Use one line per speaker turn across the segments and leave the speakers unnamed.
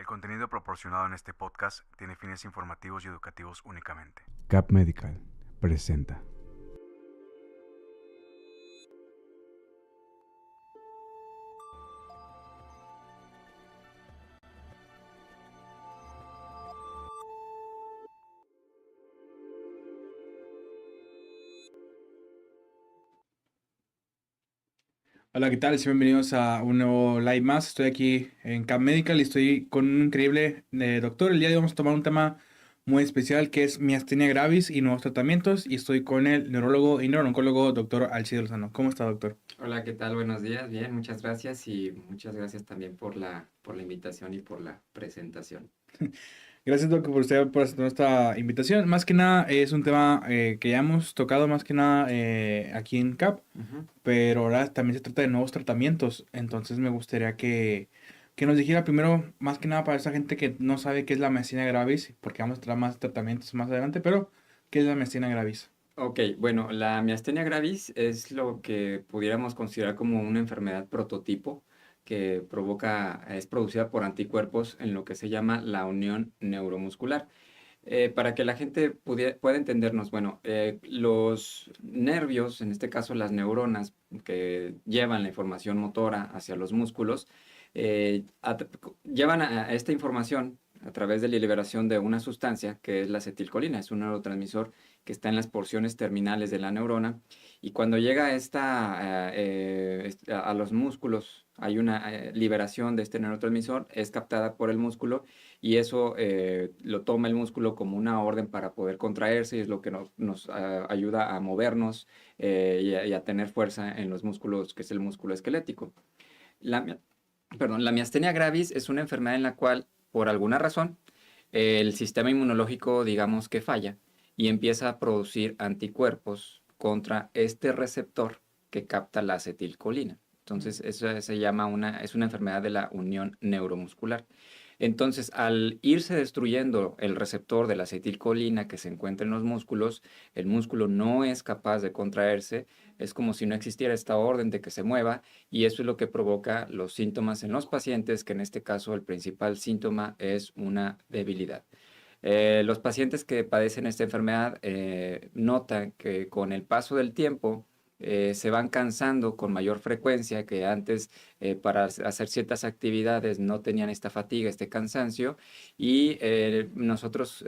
El contenido proporcionado en este podcast tiene fines informativos y educativos únicamente.
Cap Medical presenta. Hola, ¿qué tal? Bienvenidos a un nuevo live más. Estoy aquí en Camp Medical y estoy con un increíble doctor. El día de hoy vamos a tomar un tema muy especial que es miastenia gravis y nuevos tratamientos. Y estoy con el neurólogo y neurooncólogo doctor Alcides Lozano. ¿Cómo está, doctor?
Hola, ¿qué tal? Buenos días. Bien, muchas gracias y muchas gracias también por la invitación y por la presentación.
Gracias, doctor, por usted por aceptar esta invitación. Más que nada es un tema que ya hemos tocado más que nada aquí en CAP,
Ujú.
pero ahora también se trata de nuevos tratamientos. Entonces me gustaría que nos dijera primero, más que nada para esa gente que no sabe qué es la miastenia gravis, porque vamos a tratar más tratamientos más adelante, pero ¿qué es la miastenia gravis?
Ok, bueno, la miastenia gravis es lo que pudiéramos considerar como una enfermedad prototipo que es producida por anticuerpos en lo que se llama la unión neuromuscular. Para que la gente pueda entendernos, bueno, los nervios, en este caso las neuronas que llevan la información motora hacia los músculos, llevan a esta información a través de la liberación de una sustancia que es la acetilcolina, es un neurotransmisor que está en las porciones terminales de la neurona y cuando llega a los músculos hay una liberación de este neurotransmisor, es captada por el músculo y eso lo toma el músculo como una orden para poder contraerse y es lo que nos ayuda a movernos y a tener fuerza en los músculos, que es el músculo esquelético. La, mi- la miastenia gravis es una enfermedad en la cual, por alguna razón, el sistema inmunológico, digamos que falla y empieza a producir anticuerpos contra este receptor que capta la acetilcolina. Entonces, eso se llama es una enfermedad de la unión neuromuscular. Entonces, al irse destruyendo el receptor de la acetilcolina que se encuentra en los músculos, el músculo no es capaz de contraerse, es como si no existiera esta orden de que se mueva y eso es lo que provoca los síntomas en los pacientes, que en este caso el principal síntoma es una debilidad. Los pacientes que padecen esta enfermedad notan que con el paso del tiempo se van cansando con mayor frecuencia, que antes para hacer ciertas actividades no tenían esta fatiga, este cansancio, y nosotros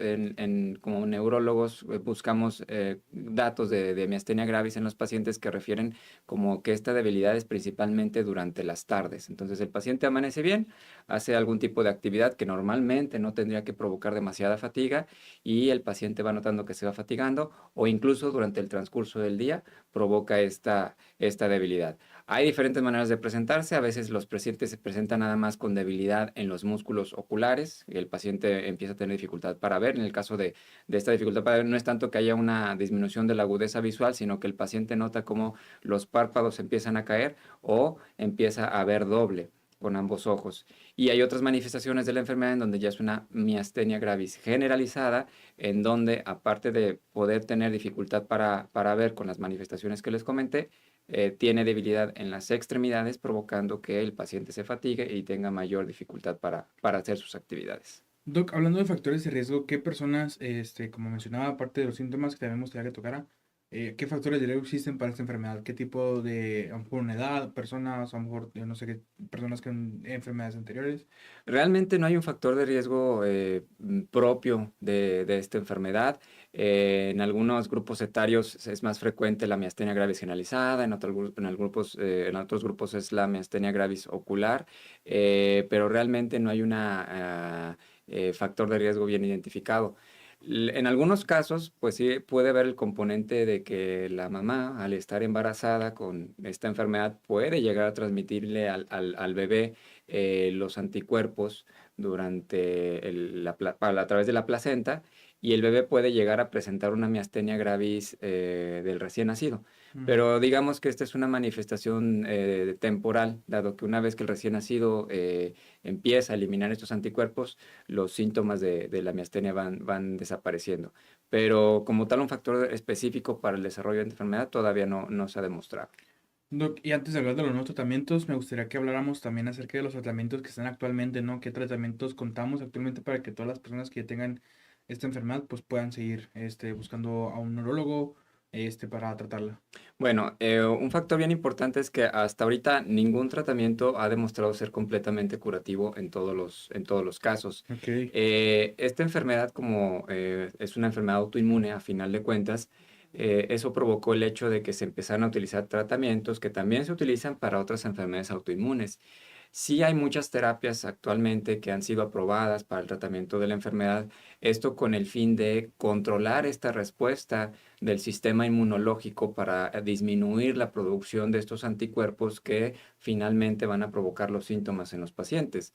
como neurólogos buscamos datos de miastenia gravis en los pacientes que refieren como que esta debilidad es principalmente durante las tardes. Entonces el paciente amanece bien, hace algún tipo de actividad que normalmente no tendría que provocar demasiada fatiga y el paciente va notando que se va fatigando o incluso durante el transcurso del día provoca esta debilidad. Hay diferentes maneras de presentarse, a veces los pacientes se presentan nada más con debilidad en los músculos oculares y el paciente empieza a tener dificultad para ver. En el caso de esta dificultad para ver no es tanto que haya una disminución de la agudeza visual, sino que el paciente nota cómo los párpados empiezan a caer o empieza a ver doble con ambos ojos. Y hay otras manifestaciones de la enfermedad en donde ya es una miastenia gravis generalizada, en donde aparte de poder tener dificultad para ver con las manifestaciones que les comenté, tiene debilidad en las extremidades, provocando que el paciente se fatigue y tenga mayor dificultad para hacer sus actividades.
Doc, hablando de factores de riesgo, ¿qué personas, como mencionaba, aparte de los síntomas que también me gustaría que tocara, qué factores de riesgo existen para esta enfermedad? ¿Qué tipo de, a lo mejor una edad, personas, a lo mejor, yo no sé qué, personas con enfermedades anteriores?
Realmente no hay un factor de riesgo propio de esta enfermedad. En algunos grupos etarios es más frecuente la miastenia gravis generalizada, en otros grupos es la miastenia gravis ocular, pero realmente no hay un factor de riesgo bien identificado. En algunos casos, pues sí puede haber el componente de que la mamá, al estar embarazada con esta enfermedad, puede llegar a transmitirle al bebé los anticuerpos a través de la placenta y el bebé puede llegar a presentar una miastenia gravis del recién nacido.
Mm.
Pero digamos que esta es una manifestación temporal, dado que una vez que el recién nacido empieza a eliminar estos anticuerpos, los síntomas de la miastenia van desapareciendo. Pero como tal, un factor específico para el desarrollo de la enfermedad todavía no se ha demostrado.
Doc, y antes de hablar de los nuevos tratamientos, me gustaría que habláramos también acerca de los tratamientos que están actualmente, ¿no? ¿Qué tratamientos contamos actualmente para que todas las personas que ya tengan esta enfermedad pues puedan seguir buscando a un neurólogo para tratarla?
Bueno, un factor bien importante es que hasta ahorita ningún tratamiento ha demostrado ser completamente curativo en todos los casos.
Ok,
Esta enfermedad, como es una enfermedad autoinmune, a final de cuentas, eso provocó el hecho de que se empezaran a utilizar tratamientos que también se utilizan para otras enfermedades autoinmunes. Sí hay muchas terapias actualmente que han sido aprobadas para el tratamiento de la enfermedad, esto con el fin de controlar esta respuesta del sistema inmunológico para disminuir la producción de estos anticuerpos que finalmente van a provocar los síntomas en los pacientes.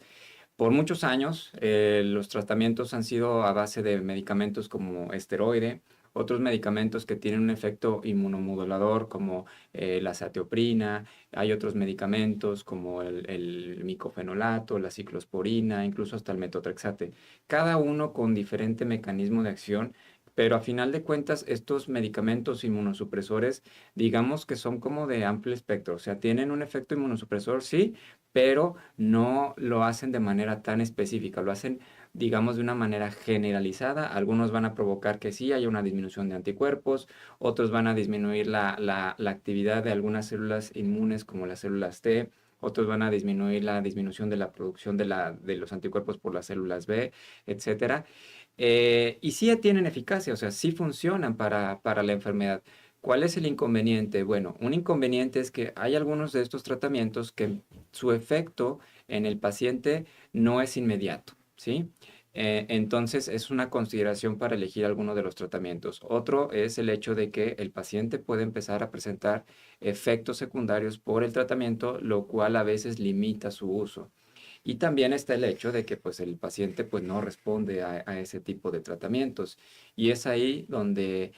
Por muchos años, los tratamientos han sido a base de medicamentos como esteroide, otros medicamentos que tienen un efecto inmunomodulador como la azatioprina, hay otros medicamentos como el micofenolato, la ciclosporina, incluso hasta el metotrexate, cada uno con diferente mecanismo de acción. Pero a final de cuentas, estos medicamentos inmunosupresores, digamos que son como de amplio espectro, o sea, tienen un efecto inmunosupresor, sí, pero no lo hacen de manera tan específica, lo hacen, digamos, de una manera generalizada. Algunos van a provocar que sí haya una disminución de anticuerpos, otros van a disminuir la actividad de algunas células inmunes como las células T, otros van a disminuir la disminución de la producción de los anticuerpos por las células B, etcétera. Y sí tienen eficacia, o sea, sí funcionan para la enfermedad. ¿Cuál es el inconveniente? Bueno, un inconveniente es que hay algunos de estos tratamientos que su efecto en el paciente no es inmediato, ¿sí? Entonces es una consideración para elegir alguno de los tratamientos. Otro es el hecho de que el paciente puede empezar a presentar efectos secundarios por el tratamiento, lo cual a veces limita su uso. Y también está el hecho de que pues, el paciente pues, no responde a ese tipo de tratamientos. Y es ahí donde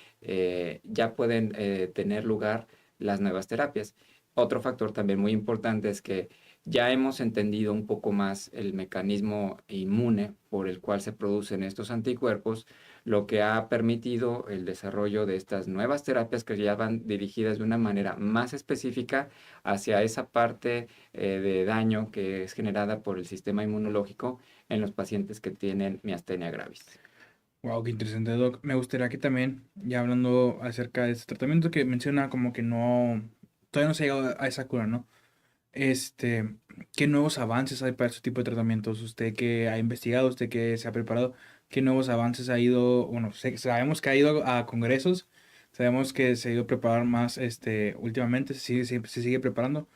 ya pueden tener lugar las nuevas terapias. Otro factor también muy importante es que ya hemos entendido un poco más el mecanismo inmune por el cual se producen estos anticuerpos, lo que ha permitido el desarrollo de estas nuevas terapias que ya van dirigidas de una manera más específica hacia esa parte de daño que es generada por el sistema inmunológico en los pacientes que tienen miastenia gravis.
wow, qué interesante, Doc. Me gustaría que también, ya hablando acerca de este tratamiento que menciona como que no, todavía no se ha llegado a esa cura, ¿no? Este, ¿Qué nuevos avances hay para este tipo de tratamientos? Usted que ha investigado, usted que se ha preparado, ¿qué nuevos avances ha ido? Bueno, sabemos que ha ido a congresos, sabemos que se ha ido a preparar más últimamente, se sigue preparando,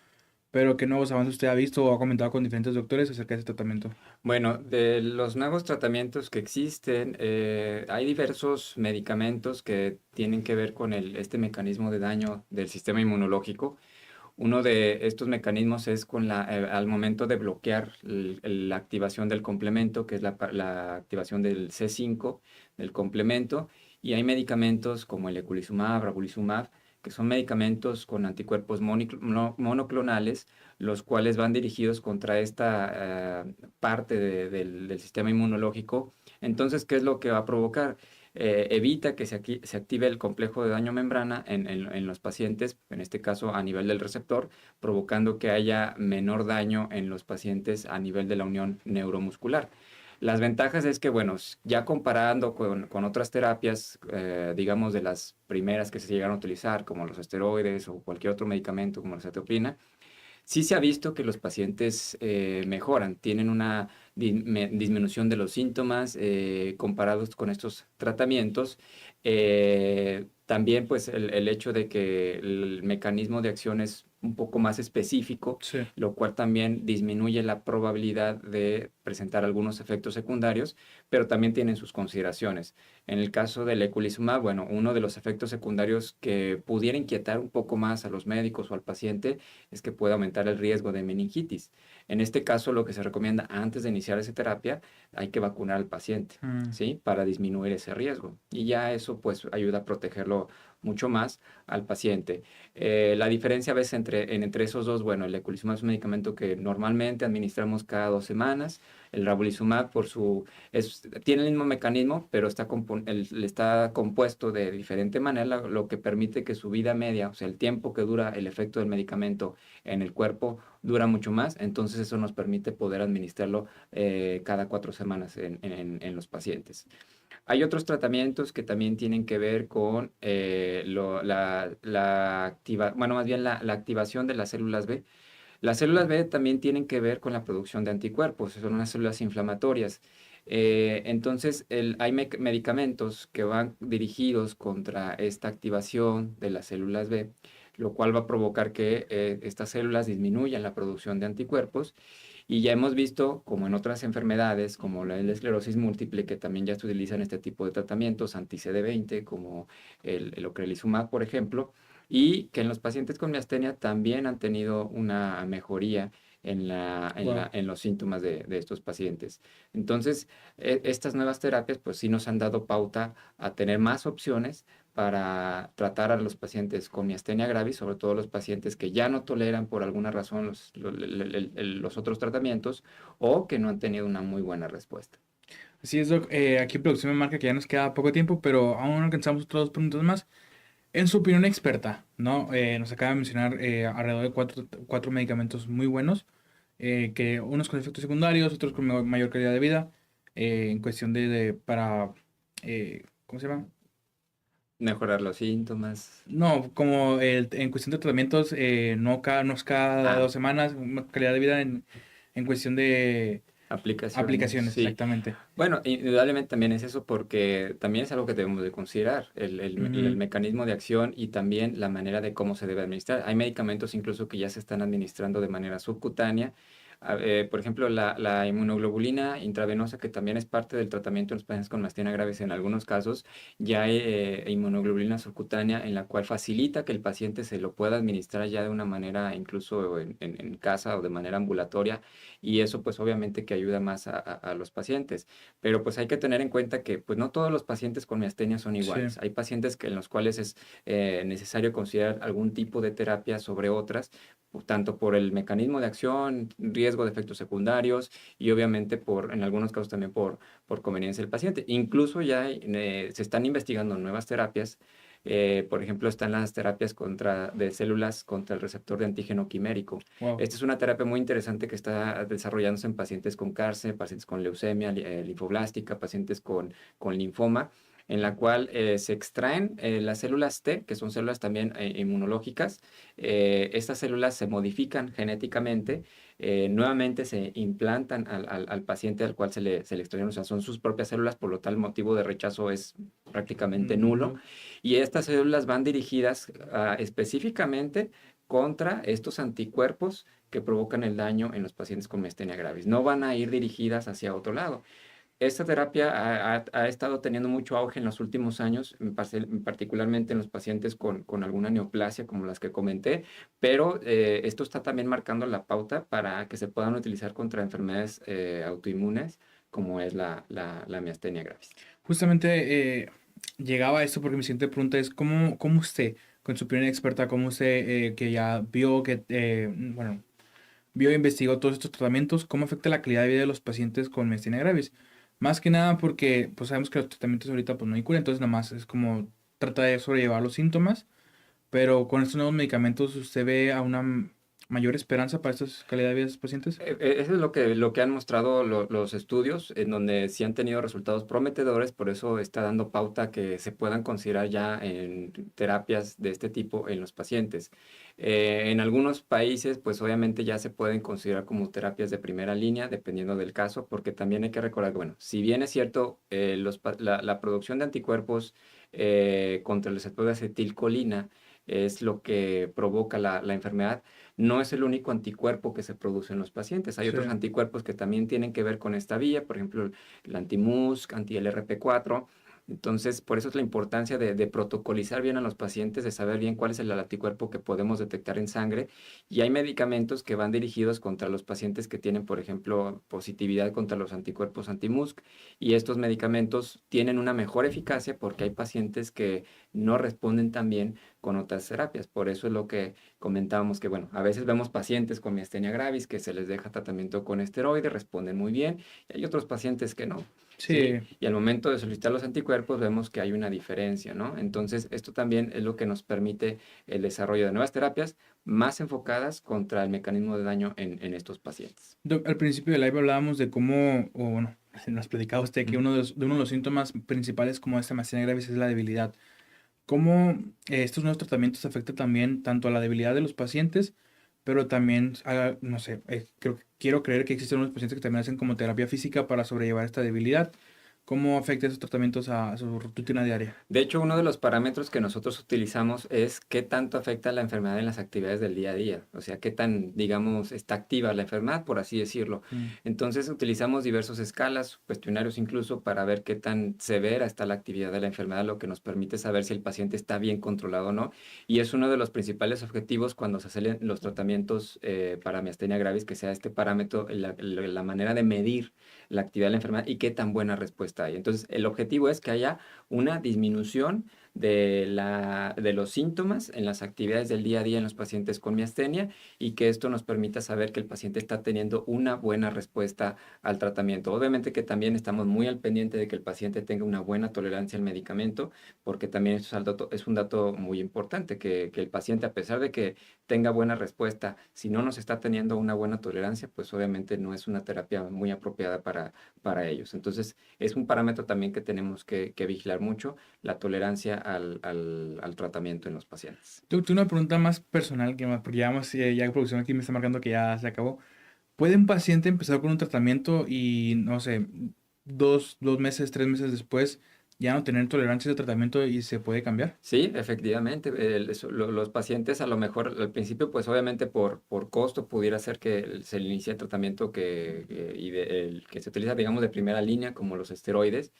pero ¿qué nuevos avances usted ha visto o ha comentado con diferentes doctores acerca de este tratamiento?
Bueno, de los nuevos tratamientos que existen, hay diversos medicamentos que tienen que ver con este mecanismo de daño del sistema inmunológico. Uno de estos mecanismos es al momento de bloquear la activación del complemento, que es la activación del C5 del complemento, y hay medicamentos como el eculizumab, ravulizumab, que son medicamentos con anticuerpos monoclonales, los cuales van dirigidos contra esta parte del sistema inmunológico. Entonces, ¿qué es lo que va a provocar? Evita que se active el complejo de daño membrana en los pacientes, en este caso a nivel del receptor, provocando que haya menor daño en los pacientes a nivel de la unión neuromuscular. Las ventajas es que, bueno, ya comparando con otras terapias, digamos de las primeras que se llegaron a utilizar, como los esteroides o cualquier otro medicamento como la cetopina, sí se ha visto que los pacientes mejoran, tienen una disminución de los síntomas comparados con estos tratamientos. También pues el hecho de que el mecanismo de acción es un poco más específico,
Sí.
lo cual también disminuye la probabilidad de presentar algunos efectos secundarios, pero también tienen sus consideraciones. En el caso del eculizumab, bueno, uno de los efectos secundarios que pudiera inquietar un poco más a los médicos o al paciente es que puede aumentar el riesgo de meningitis. En este caso, lo que se recomienda antes de iniciar esa terapia, hay que vacunar al paciente,
Mm,
¿sí? Para disminuir ese riesgo. Y ya eso, pues, ayuda a protegerlo mucho más al paciente. La diferencia a veces entre esos dos, bueno, el eculizumab es un medicamento que normalmente administramos cada 2 semanas. El ravulizumab tiene el mismo mecanismo, pero está compuesto de diferente manera, lo que permite que su vida media, o sea, el tiempo que dura el efecto del medicamento en el cuerpo, dura mucho más. Entonces eso nos permite poder administrarlo cada 4 semanas en los pacientes. Hay otros tratamientos que también tienen que ver con bueno, más bien la activación de las células B. Las células B también tienen que ver con la producción de anticuerpos, son unas células inflamatorias. Entonces, hay medicamentos que van dirigidos contra esta activación de las células B, lo cual va a provocar que estas células disminuyan la producción de anticuerpos. Y ya hemos visto, como en otras enfermedades, como la esclerosis múltiple, que también ya se utilizan este tipo de tratamientos anti-CD20, como el ocrelizumab, por ejemplo, y que en los pacientes con miastenia también han tenido una mejoría
Wow.
en los síntomas de estos pacientes. Entonces, estas nuevas terapias, pues sí nos han dado pauta a tener más opciones para tratar a los pacientes con miastenia gravis, sobre todo los pacientes que ya no toleran por alguna razón los otros tratamientos o que no han tenido una muy buena respuesta.
Así es, Doc. Aquí producción me marca que ya nos queda poco tiempo, pero aún no alcanzamos otros 2 puntos más. En su opinión experta, ¿no? Nos acaba de mencionar alrededor de cuatro medicamentos muy buenos, que unos con efectos secundarios, otros con mayor calidad de vida, en cuestión para, ¿cómo se llama?
Mejorar los síntomas.
No, como en cuestión de tratamientos, no es cada
Ah,
2 semanas, una calidad de vida en cuestión de
aplicaciones,
aplicaciones,
sí.
exactamente.
Bueno, indudablemente también es eso porque también es algo que debemos de considerar, el
Ujú.
mecanismo de acción y también la manera de cómo se debe administrar. Hay medicamentos incluso que ya se están administrando de manera subcutánea. Por ejemplo, la inmunoglobulina intravenosa, que también es parte del tratamiento de los pacientes con miastenia graves en algunos casos, ya hay inmunoglobulina subcutánea en la cual facilita que el paciente se lo pueda administrar ya de una manera incluso en casa o de manera ambulatoria, y eso pues obviamente que ayuda más a los pacientes. Pero pues hay que tener en cuenta que pues no todos los pacientes con miastenia son
Sí,
iguales. Hay pacientes en los cuales es necesario considerar algún tipo de terapia sobre otras, tanto por el mecanismo de acción, riesgo de efectos secundarios y obviamente en algunos casos también por conveniencia del paciente. Incluso se están investigando nuevas terapias. Por ejemplo, están las terapias de células contra el receptor de antígeno quimérico.
wow.
Esta es una terapia muy interesante que está desarrollándose en pacientes con cáncer, pacientes con leucemia linfoblástica, pacientes con linfoma, en la cual se extraen las células T, que son células también inmunológicas. Estas células se modifican genéticamente, nuevamente se implantan al paciente al cual se le extrajeron, o sea, son sus propias células, por lo tal el motivo de rechazo es prácticamente nulo.
No.
Y estas células van dirigidas específicamente contra estos anticuerpos que provocan el daño en los pacientes con miastenia gravis. No van a ir dirigidas hacia otro lado. Esta terapia ha estado teniendo mucho auge en los últimos años, particularmente en los pacientes con alguna neoplasia, como las que comenté, pero esto está también marcando la pauta para que se puedan utilizar contra enfermedades autoinmunes, como es la miastenia gravis.
Justamente llegaba a esto porque mi siguiente pregunta es, ¿cómo usted, con su opinión experta, cómo usted que ya vio bueno, vio e investigó todos estos tratamientos, cómo afecta la calidad de vida de los pacientes con miastenia gravis? Más que nada porque pues sabemos que los tratamientos ahorita pues no hay cura, entonces nada más es como trata de sobrellevar los síntomas, pero con estos nuevos medicamentos usted ve a una mayor esperanza para esta calidad de vida de los pacientes.
Eso es lo que han mostrado los estudios, en donde sí han tenido resultados prometedores, por eso está dando pauta que se puedan considerar ya en terapias de este tipo en los pacientes. En algunos países, pues obviamente ya se pueden considerar como terapias de primera línea, dependiendo del caso, porque también hay que recordar que, bueno, si bien es cierto, la producción de anticuerpos contra el receptor de acetilcolina es lo que provoca la enfermedad, no es el único anticuerpo que se produce en los pacientes. Hay
Sí,
otros anticuerpos que también tienen que ver con esta vía, por ejemplo, el anti-MuSK, anti-LRP4, Entonces, por eso es la importancia de protocolizar bien a los pacientes, de saber bien cuál es el anticuerpo que podemos detectar en sangre. Y hay medicamentos que van dirigidos contra los pacientes que tienen, por ejemplo, positividad contra los anticuerpos anti-MuSK. Y estos medicamentos tienen una mejor eficacia porque hay pacientes que no responden tan bien con otras terapias. Por eso es lo que comentábamos que, bueno, a veces vemos pacientes con miastenia gravis que se les deja tratamiento con esteroide, responden muy bien, y hay otros pacientes que no. ¿Sí?
Sí,
Y al momento de solicitar los anticuerpos vemos que hay una diferencia, ¿no? Entonces, esto también es lo que nos permite el desarrollo de nuevas terapias más enfocadas contra el mecanismo de daño en estos pacientes.
Doc, al principio del live hablábamos de cómo, o bueno, nos platicaba usted que
Ujú.
uno de los síntomas principales como esta miastenia gravis es la debilidad. ¿Cómo estos nuevos tratamientos afectan también tanto a la debilidad de los pacientes, pero también, no sé, quiero creer que existen unos pacientes que también hacen como terapia física para sobrellevar esta debilidad? ¿Cómo afecta esos tratamientos a su rutina diaria?
De hecho, uno de los parámetros que nosotros utilizamos es qué tanto afecta la enfermedad en las actividades del día a día, o sea, qué tan, digamos, está activa la enfermedad, por así decirlo.
Mm.
Entonces, utilizamos diversas escalas, cuestionarios incluso, para ver qué tan severa está la actividad de la enfermedad, lo que nos permite saber si el paciente está bien controlado o no. Y es uno de los principales objetivos cuando se hacen los tratamientos para miastenia gravis, que sea este parámetro, la manera de medir la actividad de la enfermedad y qué tan buena respuesta hay. Entonces, el objetivo es que haya una disminución de los síntomas en las actividades del día a día en los pacientes con miastenia y que esto nos permita saber que el paciente está teniendo una buena respuesta al tratamiento. Obviamente que también estamos muy al pendiente de que el paciente tenga una buena tolerancia al medicamento, porque también eso es un dato muy importante, que el paciente, a pesar de que tenga buena respuesta, si no nos está teniendo una buena tolerancia, pues obviamente no es una terapia muy apropiada para ellos. Entonces, es un parámetro también que tenemos que vigilar mucho, la tolerancia al tratamiento en los pacientes.
Tengo una pregunta más personal, que más, porque ya, ya producción aquí me está marcando que ya se acabó. ¿Puede un paciente empezar con un tratamiento y, no sé, dos meses, 3 meses después, ya no tener tolerancia al tratamiento y se puede cambiar?
Sí, efectivamente, los pacientes a lo mejor al principio, pues obviamente por costo pudiera ser que se le inicie el tratamiento el que se utiliza, digamos, de primera línea, como los esteroides,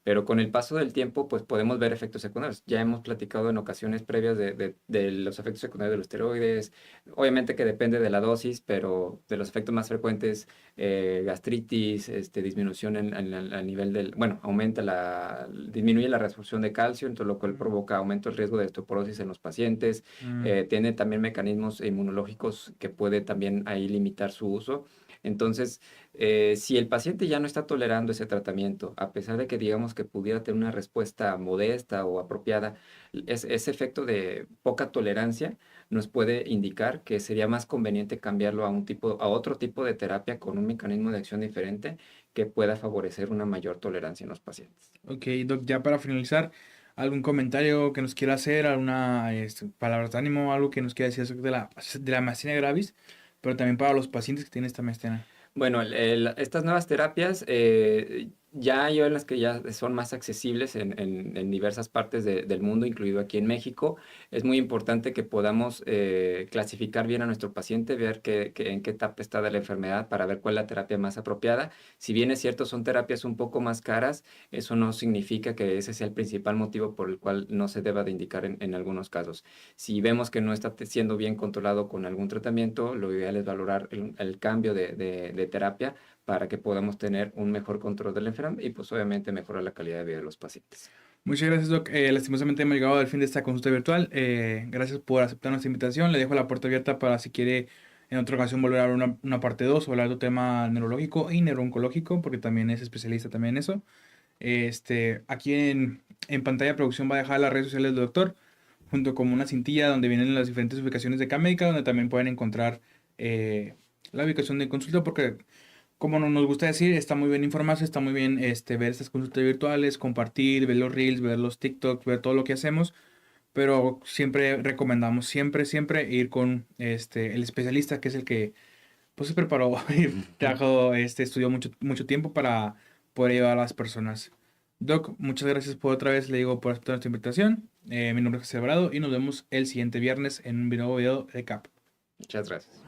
pero con el paso del tiempo, pues podemos ver efectos secundarios. Ya hemos platicado en ocasiones previas de los efectos secundarios de los esteroides, obviamente que depende de la dosis, pero de los efectos más frecuentes, gastritis, disminución a nivel bueno, disminuye la reabsorción de calcio, entonces lo cual provoca aumento del riesgo de osteoporosis en los pacientes.
Mm.
Tiene también mecanismos inmunológicos que puede también ahí limitar su uso. Entonces, si el paciente ya no está tolerando ese tratamiento, a pesar de que digamos que pudiera tener una respuesta modesta o apropiada, ese efecto de poca tolerancia nos puede indicar que sería más conveniente cambiarlo a otro tipo de terapia con un mecanismo de acción diferente que pueda favorecer una mayor tolerancia en los pacientes.
Ok, Doc, ya para finalizar, ¿algún comentario que nos quiera hacer? ¿Alguna palabra de ánimo? ¿Algo que nos quiera decir acerca de la miastenia gravis? Pero también para los pacientes que tienen esta miastenia.
Bueno, estas nuevas terapias ya hay las que ya son más accesibles en diversas partes del mundo, incluido aquí en México. Es muy importante que podamos clasificar bien a nuestro paciente, ver en qué etapa está de la enfermedad para ver cuál es la terapia más apropiada. Si bien es cierto, son terapias un poco más caras, eso no significa que ese sea el principal motivo por el cual no se deba de indicar en algunos casos. Si vemos que no está siendo bien controlado con algún tratamiento, lo ideal es valorar el cambio de terapia para que podamos tener un mejor control de la enfermedad y pues obviamente mejorar la calidad de vida de los pacientes.
Muchas gracias, Doc. Lastimosamente hemos llegado al fin de esta consulta virtual. Gracias por aceptar nuestra invitación. Le dejo la puerta abierta para si quiere en otra ocasión volver a hablar una parte 2 o hablar de un tema neurológico y neurooncológico, porque también es especialista también en eso. Aquí en pantalla producción va a dejar las redes sociales del doctor, junto con una cintilla donde vienen las diferentes ubicaciones de Camédica, donde también pueden encontrar la ubicación de consulta, porque como nos gusta decir, está muy bien informarse, está muy bien ver estas consultas virtuales, compartir, ver los reels, ver los TikToks, ver todo lo que hacemos, pero siempre recomendamos, siempre ir con el especialista, que es el que pues se preparó y trabajó, estudió mucho tiempo para poder ayudar a las personas. Doc, muchas gracias por otra vez, le digo, por aceptar nuestra invitación. Mi nombre es José Alvarado y nos vemos el siguiente viernes en un nuevo video de CAP.
Muchas gracias.